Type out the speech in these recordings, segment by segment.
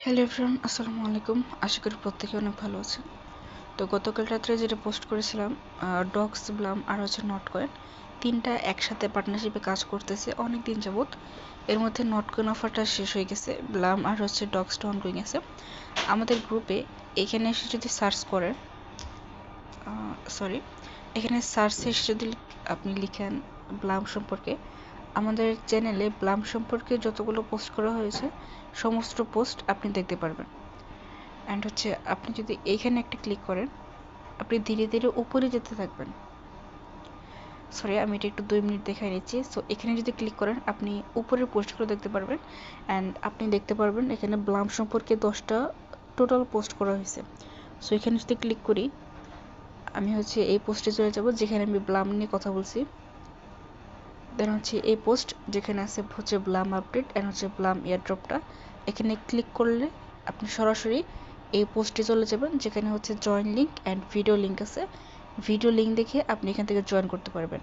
Hello everyone, আসসালামু আলাইকুম। আশা করি প্রত্যেকে অনেক ভালো আছেন। তো গতকাল রাত্রে যেটা পোস্ট করেছিলাম, ডক্স, ব্লাম আর নটকয়েন, তিনটা একসাথে পার্টনারশিপে কাজ করতেছে অনেক দিন যাবত। এর মধ্যে নটকয়েন অফারটা শেষ হয়ে গেছে, ব্লাম আর ডক্সটা অনগোয়িং আছে। আমাদের গ্রুপে এখানে এসে যদি সার্চ করেন, এখানে সার্চে এসে যদি আপনি লিখেন ব্লাম সম্পর্কে, আমাদের চ্যানেলে ব্লাম সম্পর্কে যতগুলো পোস্ট করা হয়েছে সমস্ত পোস্ট আপনি দেখতে পারবেন। অ্যান্ড আপনি যদি এইখানে একটা ক্লিক করেন, আপনি ধীরে ধীরে উপরে যেতে থাকবেন। আমি এটা একটু 2 মিনিট দেখাই নিচ্ছি। সো এখানে যদি ক্লিক করেন, আপনি উপরের পোস্টগুলো দেখতে পারবেন। অ্যান্ড আপনি দেখতে পারবেন এখানে ব্লাম সম্পর্কে 10টা টোটাল পোস্ট করা হয়েছে। সো এখানে যদি ক্লিক করি, আমি এই পোস্টে চলে যাব যেখানে আমি ব্লাম নিয়ে কথা বলছি। দেন এই পোস্ট যেখানে আছে ব্লাম আপডেট অ্যান্ড ব্লাম এয়ারড্রপটা। এখানে ক্লিক করলে আপনি সরাসরি এই পোস্টে চলে যাবেন যেখানে join link and video link আছে। ভিডিও লিঙ্ক দেখে আপনি এখান থেকে জয়েন করতে পারবেন।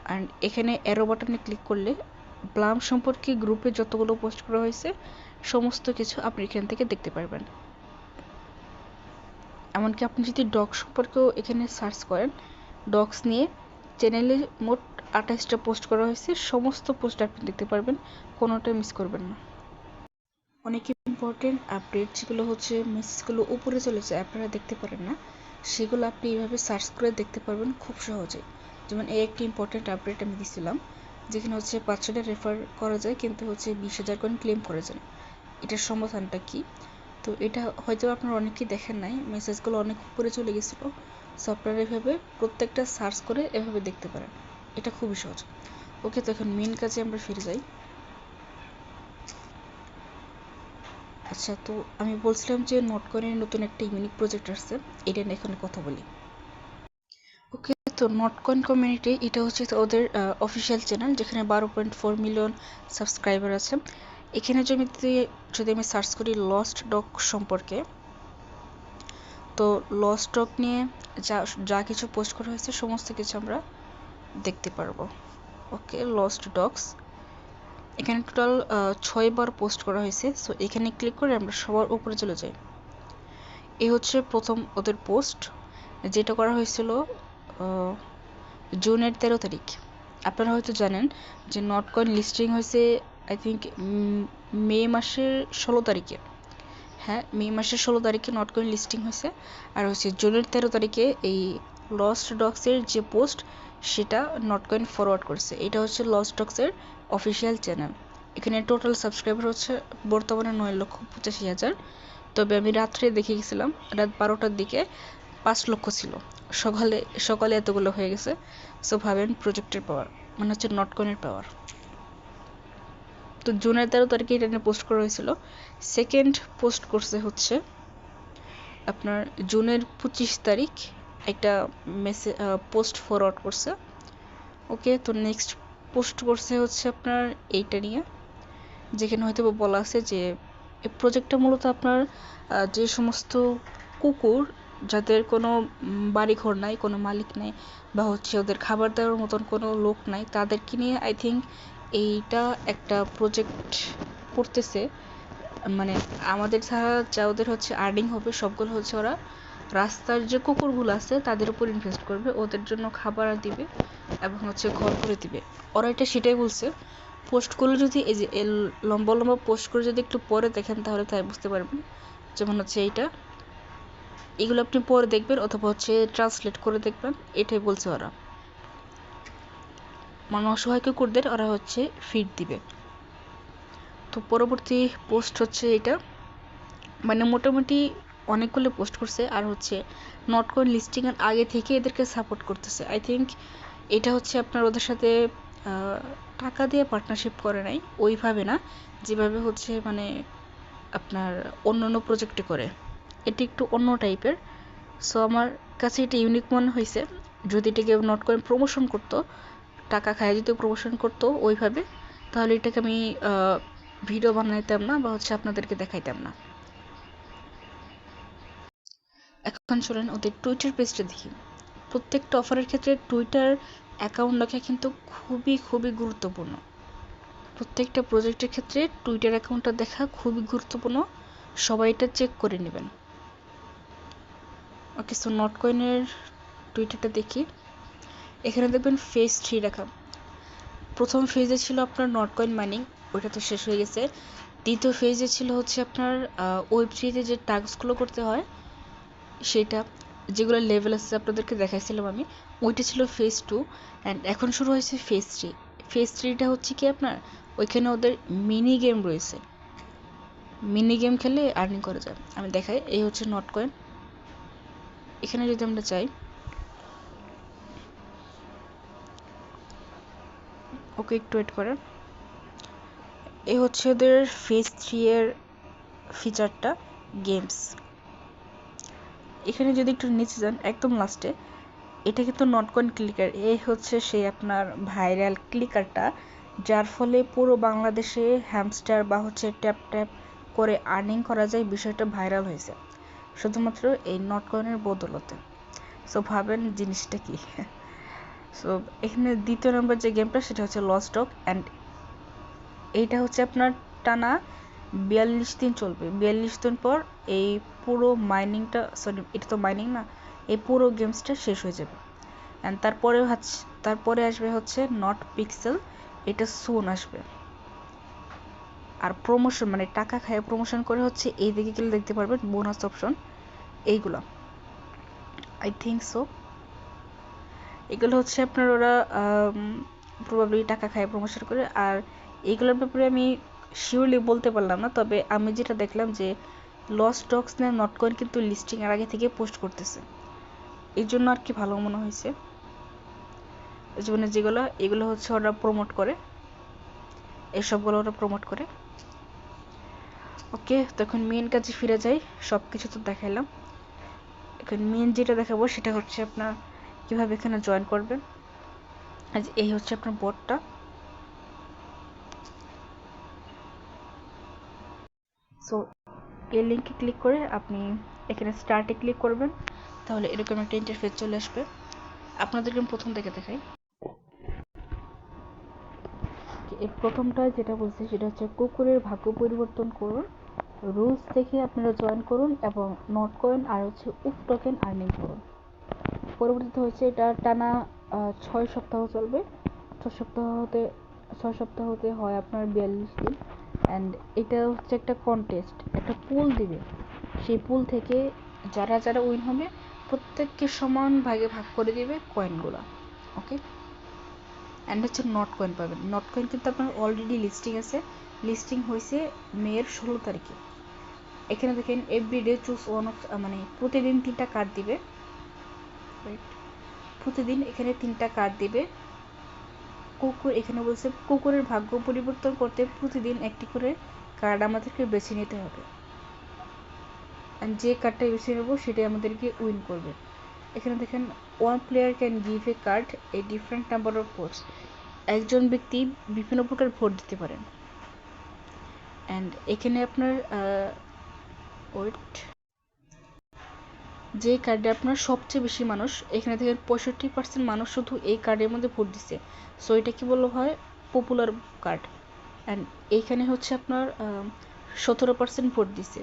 অ্যান্ড এখানে অ্যারো বাটনে ক্লিক করলে ব্লাম সম্পর্কে গ্রুপে যতগুলো পোস্ট করা হয়েছে সমস্ত কিছু আপনি এখান থেকে দেখতে পারবেন। এমনকি আপনি যদি ডক্স সম্পর্কেও এখানে সার্চ করেন, ডক্স নিয়ে চ্যানেলে মোট 28টা পোস্ট করা হয়েছে, সমস্ত পোস্ট আপনি দেখতে পারবেন, কোনোটা মিস করবেন না। অনেক ইম্পর্টেন্ট আপডেট যেগুলো মেসেজগুলো উপরে চলেছে আপনারা দেখতে পারেন না, সেগুলো আপনি এইভাবে সার্চ করে দেখতে পারবেন খুব সহজে। যেমন এই একটি ইম্পর্টেন্ট আপডেট আমি দিছিলাম যেখানে 500টা রেফার করা যায় কিন্তু 20,000 কয়েন ক্লেম করা যায়। এটার সমাধানটা কি? তো এটা হয়তো আপনারা অনেকেই দেখেন নাই, মেসেজগুলো অনেক উপরে চলে গেছিলো। সো আপনারা এভাবে প্রত্যেকটা সার্চ করে এভাবে দেখতে পারেন, এটা খুবই সহজ। ওকে, তো এখন মেন কাজে আমরা ফিরে যাই। আচ্ছা, তো আমি বলছিলাম যে নটকয়েনের নতুন একটা ইউনিক প্রজেক্ট আসছে, এটা নিয়ে এখন কথা বলি। ওকে, তো নটকয়েন কমিউনিটি এটা ওদের অফিসিয়াল চ্যানেল যেখানে 12.4 মিলিয়ন সাবস্ক্রাইবার আছে। এখানে যদি আমি সার্চ করি লস্ট ডগ সম্পর্কে, তো লস্ট ডগ নিয়ে যা যা কিছু পোস্ট করা হয়েছে সমস্ত কিছু আমরা দেখতে পারবো। ওকে, লস্ট ডগস এখানে টোটাল 6 বার পোস্ট করা হয়েছে। সো এখানে ক্লিক করে আমরা সবার উপরে চলে যাই। এই প্রথম ওদের পোস্ট, যেটা করা হয়েছিল জুনের 13 তারিখ। আপনারা হয়তো জানেন যে নটকয়েন লিস্টিং হয়েছে আই থিঙ্ক মে মাসের 16 তারিখে। হ্যাঁ, মে মাসের 16 তারিখে নটকয়েন লিস্টিং হয়েছে। আর জুনের 13 তারিখে এই লস্ট ডগসের যে পোস্ট সেটা নটকয়েন ফরওয়ার্ড করছে। এটা লস্ট ডগসের অফিসিয়াল চ্যানেল। এখানে টোটাল সাবস্ক্রাইবার বর্তমানে 9,85,000। তবে আমি রাত্রে দেখে গেছিলাম, রাত 12টার দিকে 5 লক্ষ ছিল। সকালে এতগুলো হয়ে গেছে। সো ভাবেন প্রজেক্টের পাওয়ার, মানে নটকয়েনের পাওয়ার। তো জুনের 13 তারিখে এটা নিয়ে পোস্ট করা হয়েছিল। সেকেন্ড পোস্ট করছে আপনার জুনের 25 তারিখ একটা মেসেজ পোস্ট ফরওয়ার্ড করছে। ওকে, তো নেক্সট পোস্ট করছে আপনার এইটা নিয়ে, যেখানে হয়তো বলা আছে যে এই প্রজেক্টটা মূলত আপনার যে সমস্ত কুকুর যাদের কোনো বাড়িঘর নাই, কোনো মালিক নাই, বা ওদের খাবার দেওয়ার মতন কোনো লোক নাই, তাদেরকে নিয়ে আই থিঙ্ক এইটা একটা প্রজেক্ট করতেছে। মানে আমাদের ছাড়া যা ওদের আর্নিং হবে সবগুলো ওরা রাস্তার যে কুকুরগুলো আছে তাদের উপর ইনভেস্ট করবে, ওদের জন্য খাবার দিবে এবং ঘর করে দিবে। ওরা এটা সেটাই বলছে। পোস্টগুলো যদি এই যে লম্বা লম্বা পোস্ট করে যদি একটু পরে দেখেন তাহলে তাই বুঝতে পারবেন। যেমন এগুলো আপনি পরে দেখবেন অথবা ট্রান্সলেট করে দেখবেন, এটাই বলছে ওরা। মানে অসহায় কুকুরদের ওরা ফিড দিবে। তো পরবর্তী পোস্ট এটা, মানে মোটামুটি অনেকগুলো পোস্ট করছে। আর নটকয়েন লিস্টিং এর আগে থেকে এদেরকে সাপোর্ট করতেছে। আই থিঙ্ক এটা আপনার ওদের সাথে টাকা দিয়ে পার্টনারশিপ করে নাই ওইভাবে না, যেভাবে মানে আপনার অন্য প্রজেক্টে করে। এটি একটু অন্য টাইপের। সো আমার কাছে এটা ইউনিক মনে হয়েছে। যদি এটাকে নটকয়েন প্রমোশন করতো, টাকা খায় যদি প্রমোশন করতো ওইভাবে, তাহলে এটাকে আমি ভিডিও বানাইতাম না বা আপনাদেরকে দেখাইতাম না। এখন চলেন ওদের টুইটার পেজটা দেখি। প্রত্যেকটা অফারের ক্ষেত্রে টুইটার অ্যাকাউন্ট রাখা কিন্তু খুবই খুবই গুরুত্বপূর্ণ। প্রত্যেকটা প্রজেক্টের ক্ষেত্রে টুইটার অ্যাকাউন্টটা দেখা খুবই গুরুত্বপূর্ণ। সবাই এটা চেক করে নেবেন। ওকে, সো নট কয়েনের টুইটারটা দেখি। এখানে দেখবেন ফেজ 3 রাখা। প্রথম ফেজে ছিল আপনার নট কয়েন মাইনিং, ওইটা তো শেষ হয়ে গেছে। দ্বিতীয় ফেজে ছিল হচ্ছে আপনার ওয়েব3তে যে টাস্কগুলো করতে হয় সেটা, যেগুলো লেভেল আছে আপনাদেরকে দেখাইছিলাম আমি, ওইটা ছিল ফেজ 2। অ্যান্ড এখন শুরু হয়েছে ফেজ 3। ফেজ 3টা হচ্ছে কি আপনার ওইখানে ওদের মিনি গেম রয়েছে, মিনি গেম খেলে আর্নিং করা যায়। আমি দেখাই, এই হচ্ছে নট কয়েন। এখানে যদি আমরা চাই, ওকে একটু ওয়েট করেন, এই হচ্ছে ওদের ফেজ 3 এর ফিচারটা, গেমস। এখানে যদি একটু নিচে যান একদম লাস্টে, এটা কিন্তু নট কয়েন ক্লিকার। এই হচ্ছে সেই আপনার ভাইরাল ক্লিকারটা, যার ফলে পুরো বাংলাদেশে হ্যামস্টার বা হচ্ছে ট্যাপ ট্যাপ করে আর্নিং করা যায়, বিষয়টা ভাইরাল হয়েছে শুধুমাত্র এই নট কয়েনের বদলতে। সো ভাবেন জিনিসটা কি। সো এখানে দ্বিতীয় নম্বর যে গেমটা সেটা হচ্ছে লস্ট ডগ। অ্যান্ড এইটা হচ্ছে আপনার টানা 42 দিন চলবে। 42 দিন পর এই পুরো মাইনিংটা, সরি এটা তো মাইনিং না, এই পুরো গেমসটা শেষ হয়ে যাবে। অ্যান্ড তারপরে আসবে হচ্ছে নট পিক্সেল, এটা সুন আসবে। আর প্রমোশন মানে টাকা খায় প্রমোশন করে হচ্ছে এই দিকে গেলে দেখতে পারবেন বোনাস অপশন, এইগুলো আই থিঙ্ক সো এগুলো হচ্ছে আপনার ওরা প্রবাবলি টাকা খায় প্রমোশন করে। আর এইগুলোর ব্যাপারে আমি শিওরলি বলতে পারলাম না, তবে আমি যেটা দেখলাম যে লস্ট ডগস না নট কয়েন কিন্তু লিস্টিং এর আগে থেকে পোস্ট করতেছে, এই জন্য আর কি ভালো মনে হয়েছে। জীবনে যেগুলো এগুলো হচ্ছে ওরা প্রমোট করে, এসবগুলো ওরা প্রমোট করে। ওকে, তখন মেন কাজে ফিরে যাই। সব কিছু তো দেখাইলাম, এখন মেন যেটা দেখাবো সেটা হচ্ছে আপনার কীভাবে এখানে জয়েন করবেন। আজ এই হচ্ছে আপনার বোর্ডটা। সো এই লিঙ্কে ক্লিক করে আপনি এখানে স্টার্টে ক্লিক করবেন, তাহলে এরকম একটা ইন্টারফেস চলে আসবে। আপনাদেরকে আমি প্রথম থেকে দেখাই। এর প্রথমটা যেটা বলছি সেটা হচ্ছে কুকুরের ভাগ্য পরিবর্তন করুন, রুলস থেকে আপনারা জয়েন করুন এবং নট কয়েন আর হচ্ছে উফ টোকেন আর্নিং করুন। পরিবর্তিত হয়েছে, এটা টানা 6 সপ্তাহ চলবে। 6 সপ্তাহ হতে হয় আপনার 42 দিন। অ্যান্ড এটা হচ্ছে একটা কন্টেস্ট, একটা পুল দিবে, সেই পুল থেকে যারা যারা উইন হবে প্রত্যেককে সমান ভাগে ভাগ করে দিবে কয়েনগুলো। ওকে, অ্যান্ড হচ্ছে নট কয়েন পাবেন। নট কয়েন কিন্তু আপনার অলরেডি লিস্টিং আছে, লিস্টিং হয়েছে মের 16 তারিখে। এখানে দেখেন এভরিডে চুজ ওয়ান অফ, মানে প্রতিদিন 3টা কার্ড দিবে, প্রতিদিন এখানে 3টা কার্ড দিবে। কুকুর এখানে বলছে কুকুরের ভাগ্য পরিবর্তন করতে প্রতিদিন একটি করে কার্ড আমাদেরকে বেছে নিতে হবে, যে কার্ডটা বেছে নেব সেটাই আমাদেরকে উইন করবে। এখানে দেখেন one player can give a card a different number of votes, একজন ব্যক্তি বিভিন্ন প্রকার ভোট দিতে পারেন। অ্যান্ড এখানে আপনার ওয়েট, যে কার্ডে আপনার সবচেয়ে বেশি মানুষ, এখানে দেখেন 65% মানুষ শুধু এই কার্ডের মধ্যে ভোট দিছে। সো এটা কি বলা হয়, পপুলার কার্ড। অ্যান্ড এইখানে হচ্ছে আপনার 17% ভোট দিছে,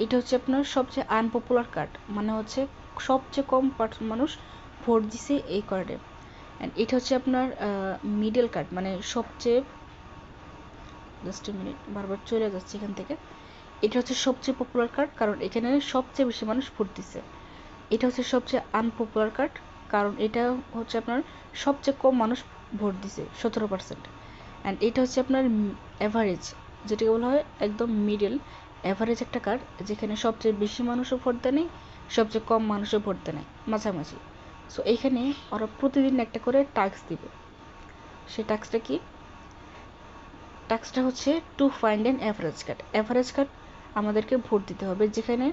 এটা হচ্ছে আপনার সবচেয়ে আনপপুলার কার্ড, মানে হচ্ছে সবচেয়ে কম মানুষ ভোট দিছে এই কার্ডে। অ্যান্ড এটা হচ্ছে আপনার মিডল কার্ড, মানে সবচেয়ে, জাস্ট এ মিনিট বারবার চলে যাচ্ছে এখান থেকে, এটা হচ্ছে সবচেয়ে পপুলার কার্ড কারণ এখানে সবচেয়ে বেশি মানুষ ভোট দিছে। এটা হচ্ছে সবচেয়ে আনপপুলার কার্ড কারণ এটা হচ্ছে আপনার সবচেয়ে কম মানুষ ভোট দিছে 17%। অ্যান্ড এটা হচ্ছে আপনার অ্যাভারেজ, যেটাকে বলা হয় একদম মিডল অ্যাভারেজ একটা কার্ড, যেখানে সবচেয়ে বেশি মানুষও ভোট দেয় নেই, সবচেয়ে কম মানুষও ভোট দেয় নেই, মাঝামাঝি। সো এইখানে ওরা প্রতিদিন একটা করে টাস্ক দিবে। সেই টাস্কটা কি, টাস্কটা হচ্ছে to find an average card. Average card আমাদেরকে ভোট দিতে হবে, যেখানে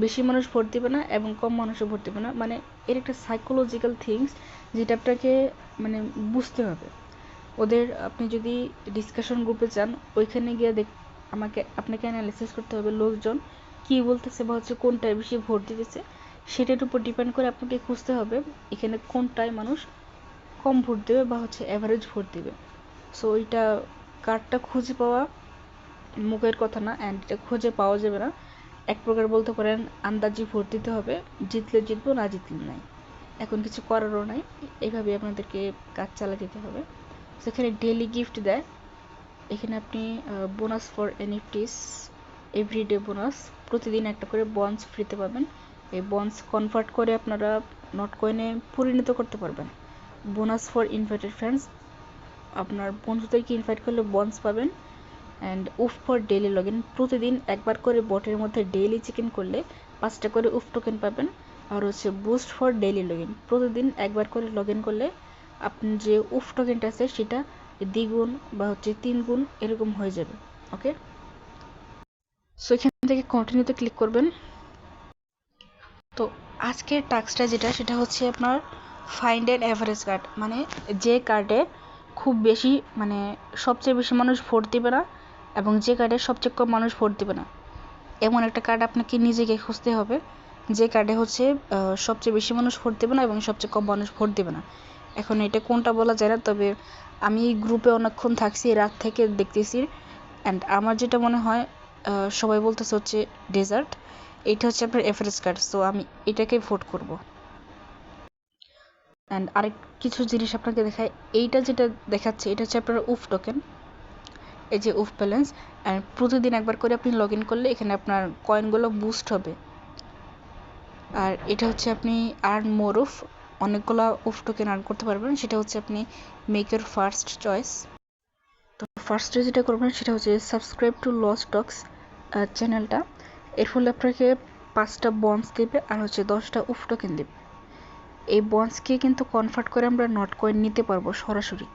বেশি মানুষ ভোট দেবে না এবং কম মানুষও ভোট দেবে না, মানে এর একটা সাইকোলজিক্যাল থিংস যেটা আপনাকে মানে বুঝতে হবে। ওদের আপনি যদি ডিসকাশন গ্রুপে যান, ওইখানে গিয়ে আপনাকে অ্যানালিসিস করতে হবে লোকজন কী বলতেছে বা হচ্ছে কোনটায় বেশি ভোট দিতেছে, সেটার উপর ডিপেন্ড করে আপনাকে খুঁজতে হবে এখানে কোনটায় মানুষ কম ভোট দেবে বা হচ্ছে অ্যাভারেজ ভোট দেবে। সো ওইটা কার্ডটা খুঁজে পাওয়া মুখের কথা না, অ্যান্ড এটা খুঁজে পাওয়া যাবে না। এক প্রকার বলতে পারেন আন্দাজি ভোট দিতে হবে, জিতলে জিতবো, না জিতলে নাই, এখন কিছু করারও নাই, এইভাবে আপনাদেরকে কাজ চালিয়ে যেতে হবে। সেখানে ডেইলি গিফট দেয়, এখানে আপনি bonus for NFTs, everyday bonus, প্রতিদিন একটা করে বন্স ফ্রিতে পাবেন। এই বন্স কনভার্ট করে আপনারা নট কয়েনে পরিণত করতে পারবেন। বোনাস ফর ইনভাইটেড ফ্রেন্ডস, আপনার বন্ধুদেরকে ইনভাইট করলে বন্স পাবেন। অ্যান্ড উফ ফর ডেইলি লগ ইন, প্রতিদিন একবার করে বটের মধ্যে ডেইলি চেক-ইন করলে 5টা করে উফ টোকেন পাবেন। আর হচ্ছে boost for daily log in, প্রতিদিন একবার করে লগ ইন করলে আপনি যে উফ টোকেনটা আছে সেটা দ্বিগুণ বা হচ্ছে 3 গুণ এরকম হয়ে যাবে। ওকে, সো এখান থেকে কন্টিনিউতে ক্লিক করবেন। তো আজকের টাস্কটা যেটা, সেটা হচ্ছে আপনার ফাইন্ড অ্যান অ্যাভারেজ কার্ড, মানে যে কার্ডে খুব বেশি, মানে সবচেয়ে বেশি মানুষ ভোট দিবে না এবং যে কার্ডে সবচেয়ে কম মানুষ ভোট দিবে না, এমন একটা কার্ড আপনাকে নিজেকে খুঁজতে হবে যে কার্ডে হচ্ছে সবচেয়ে বেশি মানুষ ভোট দেবে না এবং সবচেয়ে কম মানুষ ভোট দেবে না। এখন এটা কোনটা বলা যায় না, তবে আমি এই গ্রুপে অনেকক্ষণ থাকছি, রাত থেকে দেখতেছি, অ্যান্ড আমার যেটা মনে হয় সবাই বলতেছে হচ্ছে ডেজার্ট, এইটা হচ্ছে আপনার এভারেজ কার্ড, সো আমি এটাকে ভোট করব। অ্যান্ড আরেক কিছু জিনিস আপনাকে দেখায়, এইটা যেটা দেখাচ্ছে এটা হচ্ছে আপনার উফ টোকেন, এই যে উফ ব্যালেন্স, অ্যান্ড প্রতিদিন একবার করে আপনি লগ ইন করলে এখানে আপনার কয়েনগুলো বুস্ট হবে। আর এটা হচ্ছে আপনি আর্ন মোর উফ, অনেকগুলো উফ টোকেন আর্ন করতে পারবেন, সেটা হচ্ছে আপনি মেক ইউর ফার্স্ট চয়েস। তো ফার্স্টে যেটা করবেন সেটা হচ্ছে সাবস্ক্রাইব টু লস্ট টক্স চ্যানেলটা, এর ফলে আপনাকে 5টা বন্স দেবে আর হচ্ছে 10টা উফ টোকেন দেবে। এই বন্সকে কিন্তু কনভার্ট করে আমরা নট কয়েন নিতে পারবো সরাসরি,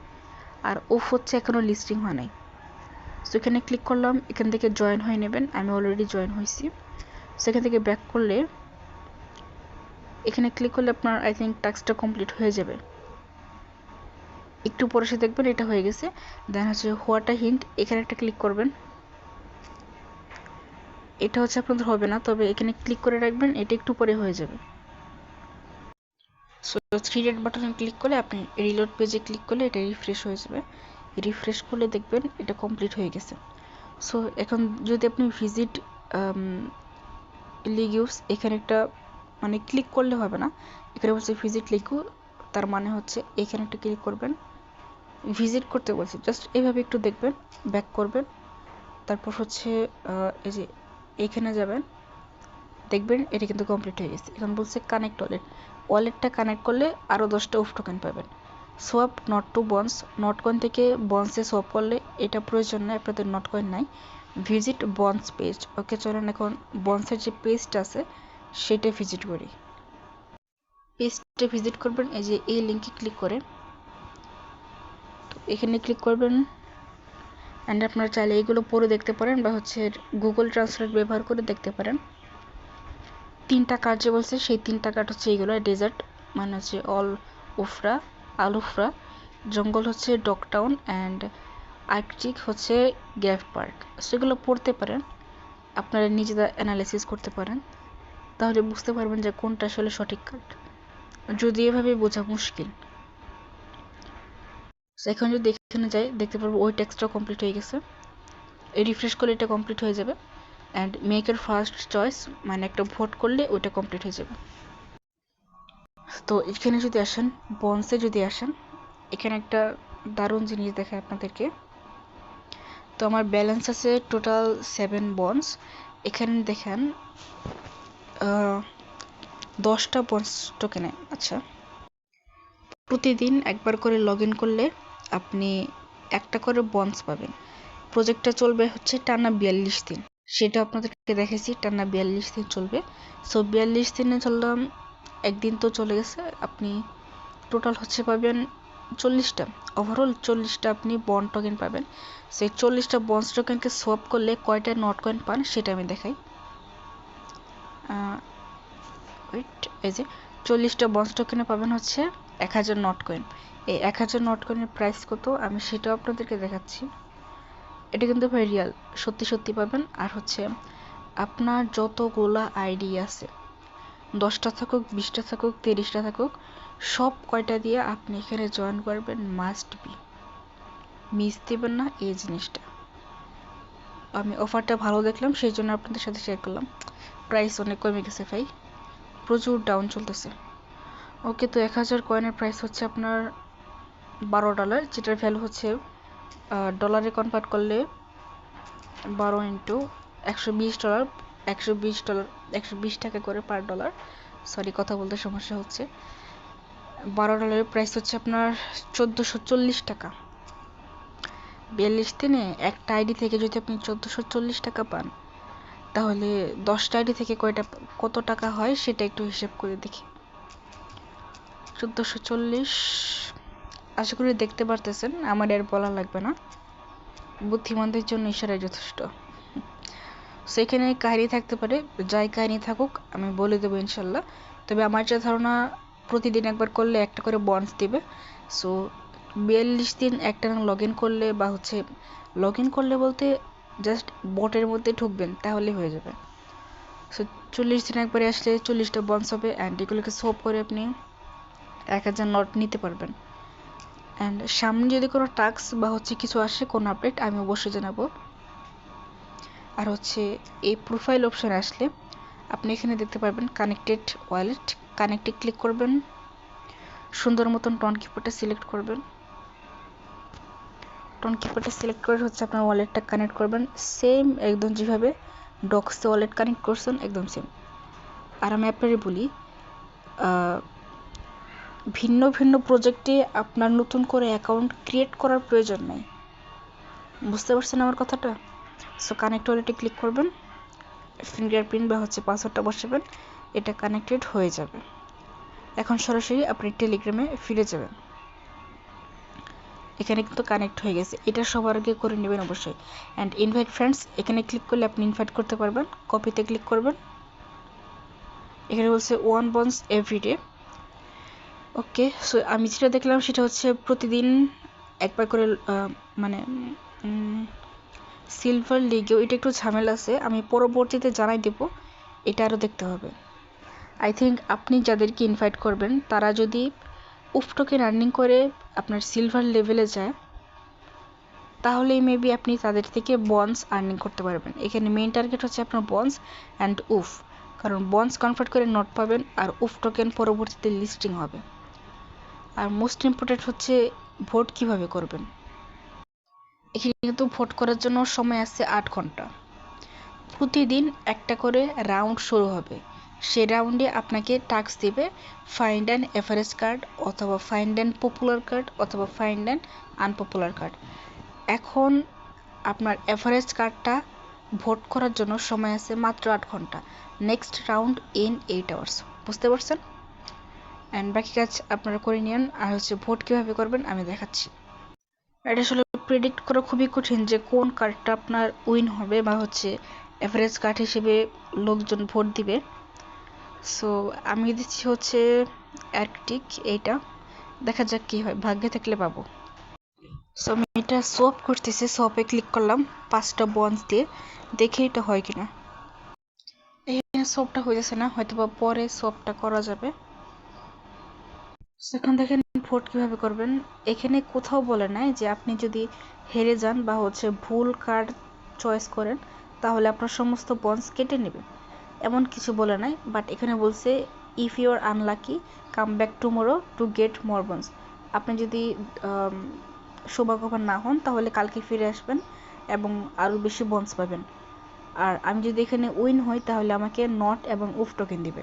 আর উফ হচ্ছে এখনও লিস্টিং হয় নাই। সো এখানে ক্লিক করলাম, এখান থেকে জয়েন হয়ে নেবেন, আমি অলরেডি জয়েন হয়েছি। সেখান থেকে ব্যাক করলে এখানে ক্লিক করলে আপনার আই থিঙ্ক টাস্কটা কমপ্লিট হয়ে যাবে। একটু পরে সে দেখবেন এটা হয়ে গেছে। দেন হচ্ছে হোয়াট আ হিন্ট, এখানে একটা ক্লিক করবেন। এটা হচ্ছে আপনাদের হবে না, তবে এখানে ক্লিক করে রাখবেন, এটা একটু পরে হয়ে যাবে। সো 3 ডট বাটনে ক্লিক করলে আপনি রিলোড পেজে ক্লিক করলে এটা রিফ্রেশ হয়ে যাবে। রিফ্রেশ করলে দেখবেন এটা কমপ্লিট হয়ে গেছে। সো এখন যদি আপনি ভিজিট লিগিউস, এখানে একটা মানে ক্লিক করলে হবে না, এখানে বলছে ভিজিট লিগু, তার মানে হচ্ছে এখানে একটা ক্লিক করবেন, ভিজিট করতে বলছে, জাস্ট এইভাবে একটু দেখবেন, ব্যাক করবেন, তারপর হচ্ছে এই যে এখানে যাবেন, দেখবেন এটা কিন্তু কমপ্লিট হয়ে গেছে। এখন বলছে কানেক্ট ওয়ালেট, ওয়ালেটটা কানেক্ট করলে আরও 10টা উফ টোকেন পাবেন। Swap Not to bums, Notcoin থেকে বন্সে সোয়াপ করলে এটা প্রয়োজন নয়, আপনাদের নট কয়েন নাই। ভিজিট বন্স পেজ, ওকে চলেন এখন বন্সের যে পেজটা আছে সেটা ভিজিট করি। পেজটা ভিজিট করবেন এই যে এই লিঙ্কে ক্লিক করে, তো এখানে ক্লিক করবেন, অ্যান্ড আপনারা চাইলে এইগুলো পড়ে দেখতে পারেন বা হচ্ছে গুগল ট্রান্সলেট ব্যবহার করে দেখতে পারেন। 3টা কার্ড যে বলছে সেই 3টা কার্ড হচ্ছে এইগুলো, ডেজার্ট মানে হচ্ছে অল উফরা, আলুফরা, জঙ্গল হচ্ছে ডকটাউন, অ্যান্ড আর্কটিক হচ্ছে গ্যাভ পার্ক। সেগুলো পড়তে পারেন, আপনারা নিজেরা অ্যানালাইসিস করতে পারেন, তাহলে বুঝতে পারবেন যে কোনটা আসলে সঠিক কার্ড, যদি এভাবে বোঝা মুশকিল। এখন যদি এখানে যাই দেখতে পারবো ওই টেক্সটটা কমপ্লিট হয়ে গেছে, এই রিফ্রেশ করলে এটা কমপ্লিট হয়ে যাবে। And make your first choice মানে একটা ভোট করলে ওইটা কমপ্লিট হয়ে যাবে। তো এখানে যদি আসেন, বন্সে যদি আসেন, এখানে একটা দারুণ জিনিস দেখায় আপনাদেরকে। তো আমার ব্যালেন্স আছে টোটাল 7 বন্স, এখানে দেখেন 10টা বন্স টোকেনে। আচ্ছা, প্রতিদিন একবার করে লগ ইন করলে আপনি একটা করে বন্স পাবেন। প্রজেক্টটা চলবে হচ্ছে টানা 42 দিন, সেটা আপনাদেরকে দেখেছি, টানা 42 দিন চলবে। সো 42 দিনে চললাম, একদিন তো চলে গেছে, আপনি টোটাল হচ্ছে পাবেন 40টা, ওভারঅল 40টা আপনি বন্ড টোকেন পাবেন। সেই 40টা বন্ড টোকেনকে সোয়াপ করলে কয়টা নট কয়েন পান সেটা আমি দেখাই। ওয়েট, এই যে 40টা বন্ড টোকেনে পাবেন হচ্ছে 1000 নট কয়েন। এই 1000 নট কয়েনের প্রাইস কত আমি সেটাও আপনাদেরকে দেখাচ্ছি। এটা কিন্তু ভাই রিয়াল, সত্যি সত্যি পাবেন। আর হচ্ছে আপনার যতগুলা আইডি আছে, 10টা থাকুক, 20টা থাকুক, 30টা থাকুক, সব কয়টা দিয়ে আপনি এখানে জয়েন করবেন, মাস্ট বি, মিস দেবেন না এই জিনিসটা। আমি অফারটা ভালো দেখলাম, সেই জন্য আপনাদের সাথে শেয়ার করলাম। প্রাইস অনেক কমে গেছে ভাই, প্রচুর ডাউন চলতেছে। ওকে, তো 1000 কয়েনের প্রাইস হচ্ছে আপনার $12, যেটার ভ্যালু হচ্ছে ডলারে কনভার্ট করলে 12 ইন্টু $120, $120 120 টাকা করে পার ডলার। সরি, কথা বলতে সমস্যা হচ্ছে। $12 প্রাইস হচ্ছে আপনার 1440 টাকা। 42 দিনে একটা আইডি থেকে যদি আপনি 1440 টাকা পান, তাহলে 10টা আইডি থেকে কত টাকা হয় সেটা একটু হিসাব করে দেখি। 1440, আশা করি দেখতে পারতেছেন, আমার আর বলা লাগবে না, বুদ্ধিমানদের জন্য ইশারাই যথেষ্ট। সেখানে কাহিনী থাকতে পারে, যাই কাহিনী থাকুক আমি বলে দেবো ইনশাল্লাহ। তবে আমার যা ধারণা, প্রতিদিন একবার করলে একটা করে বন্স দিবে। সো 42 দিন একটানা লগ ইন করলে, বা হচ্ছে লগ ইন করলে বলতে জাস্ট বটের মধ্যে ঢুকবেন, তাহলে হয়ে যাবে। সো 40 দিন একবারে আসলে 40টা বন্স হবে, অ্যান্ড এগুলোকে সোপ করে আপনি 1000 নট নিতে পারবেন। অ্যান্ড সামনে যদি কোনো টাস্ক বা হচ্ছে কিছু আসে, কোনো আপডেট, আমি অবশ্যই জানাবো। আর হচ্ছে এই প্রোফাইল অপশানে আসলে আপনি এখানে দেখতে পারবেন কানেক্টেড ওয়ালেট। কানেক্টে ক্লিক করবেন, সুন্দর মতন টন কিপারটা সিলেক্ট করবেন। টন কিপারটা সিলেক্ট করে হচ্ছে আপনার ওয়ালেটটা কানেক্ট করবেন, সেম একদম যেভাবে ডক্সে ওয়ালেট কানেক্ট করছেন একদম সেম। আর আমি আপনারে বলি, ভিন্ন ভিন্ন প্রজেক্টে আপনার নতুন করে অ্যাকাউন্ট ক্রিয়েট করার প্রয়োজন নেই। বুঝতে পারছেন আমার কথাটা? সো কানেক্ট ওয়ালেটে ক্লিক করবেন, ফিঙ্গারপ্রিন্ট বা হচ্ছে পাসওয়ার্ডটা বসাবেন, এটা কানেক্টেড হয়ে যাবে। এখন সরাসরি আপনি টেলিগ্রামে ফিরে যাবেন। এখানে কিন্তু কানেক্ট হয়ে গেছে, এটা সবার আগে করে নেবেন অবশ্যই। অ্যান্ড ইনভাইট ফ্রেন্ডস, এখানে ক্লিক করলে আপনি ইনভাইট করতে পারবেন। কপিতে ক্লিক করবেন, এখানে বলছে 1 বন্স এভরিডে। ওকে, সো আমি যেটা দেখলাম সেটা হচ্ছে প্রতিদিন একবার করে, মানে সিলভার লিগেও এটা একটু ঝামেলা আছে, আমি পরবর্তীতে জানাই দেব, এটা আরও দেখতে হবে। আই থিঙ্ক আপনি যাদেরকে ইনভাইট করবেন তারা যদি উফ টোকেন আর্নিং করে আপনার সিলভার লেভেলে যায়, তাহলেই মেবি আপনি তাদের থেকে বন্স আর্নিং করতে পারবেন। এখানে মেইন টার্গেট হচ্ছে আপনার বন্স অ্যান্ড উফ, কারণ বন্স কনভার্ট করে নোট পাবেন, আর উফ টোকেন পরবর্তীতে লিস্টিং হবে। আর মোস্ট ইম্পর্টেন্ট হচ্ছে ভোট কিভাবে করবেন। এখানে কিন্তু ভোট করার জন্য সময় আছে 8 ঘন্টা। প্রতিদিন একটা করে রাউন্ড শুরু হবে, সে রাউন্ডে আপনাকে টাস্ক দিবে ফাইন্ড অ্যান এভারেজ কার্ড, অথবা ফাইন্ড অ্যান পপুলার কার্ড, অথবা ফাইন্ড অ্যান আনপপুলার কার্ড। এখন আপনার এভারেজ কার্ডটা ভোট করার জন্য সময় আছে মাত্র 8 ঘন্টা। Next round in 8 hours. বুঝতে পারছেন? অ্যান্ড বাকি কাজ আপনারা করে নিন। আর হচ্ছে ভোট কীভাবে করবেন আমি দেখাচ্ছি। এটা আসলে প্রেডিক্ট করা খুবই কঠিন যে কোন কার্ডটা আপনার উইন হবে বা হচ্ছে এভারেজ কার্ড হিসেবে লোকজন ভোট দিবে। সো আমি দিচ্ছি হচ্ছে আর্কটিক, এইটা দেখা যাক কী হয়, ভাগ্যে থাকলে পাবো। সো আমি এটা সোয়াপ করতেছি, সোয়াপে ক্লিক করলাম 5টা বন্স দিয়ে, দেখে এটা হয় কিনা। এখানে সোয়াপটা হয়ে যাচ্ছে না, হয়তো বা পরে সোয়াপটা করা যাবে। সেখান দেখেন ভোট কিভাবে করবেন। এখানে কোথাও বলে নাই যে আপনি যদি হেরে যান বা হচ্ছে ভুল কার্ড চয়েস করেন তাহলে আপনার সমস্ত বন্স কেটে নেবে, এমন কিছু বলে নাই। বাট এখানে বলছে if you are unlucky come back tomorrow to get more bums. আপনি যদি সৌভাগ্যবান না হন তাহলে কালকে ফিরে আসবেন এবং আরও বেশি বন্স পাবেন। আর আমি যদি এখানে উইন হই তাহলে আমাকে নট এবং উফ টোকেন দিবে।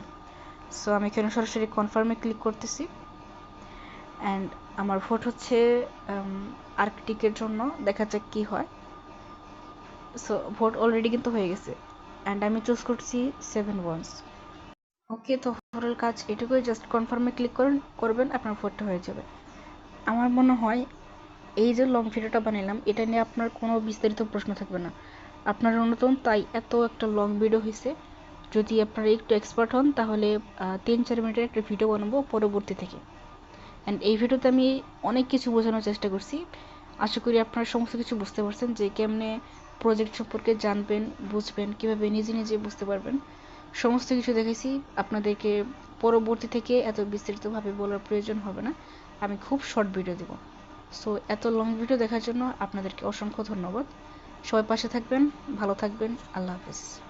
সো আমি এখানে সরাসরি কনফার্মে ক্লিক করতেছি। অ্যান্ড আমার ভোট হচ্ছে আর্কটিকের জন্য, দেখা যাক কী হয়। সো ভোট অলরেডি কিন্তু হয়ে গেছে, অ্যান্ড আমি চুজ করছি 7 ওয়ান্স। ওকে, তো ওভারঅল কাজ এটুকুই, জাস্ট কনফার্মে ক্লিক করবেন, আপনার ভোটটা হয়ে যাবে। আমার মনে হয় এই যে লং ভিডিওটা বানালাম এটা নিয়ে আপনার কোনো বিস্তারিত প্রশ্ন থাকবে না। আপনারা নতুন তাই এত একটা লং ভিডিও হয়েছে, যদি আপনারা একটু এক্সপার্ট হন তাহলে 3-4 মিনিটের একটা ভিডিও বানাবো পরবর্তী থেকে। অ্যান্ড এই ভিডিওতে আমি অনেক কিছু বোঝানোর চেষ্টা করছি, আশা করি আপনারা সমস্ত কিছু বুঝতে পারছেন যে কেমনে প্রজেক্ট সম্পর্কে জানবেন, বুঝবেন, কীভাবে নিজে নিজে বুঝতে পারবেন, সমস্ত কিছু দেখেছি। আপনাদেরকে পরবর্তী থেকে এত বিস্তারিতভাবে বলার প্রয়োজন হবে না, আমি খুব শর্ট ভিডিও দেব। সো এত লং ভিডিও দেখার জন্য আপনাদেরকে অসংখ্য ধন্যবাদ। সবাই পাশে থাকবেন, ভালো থাকবেন। আল্লাহ হাফেজ।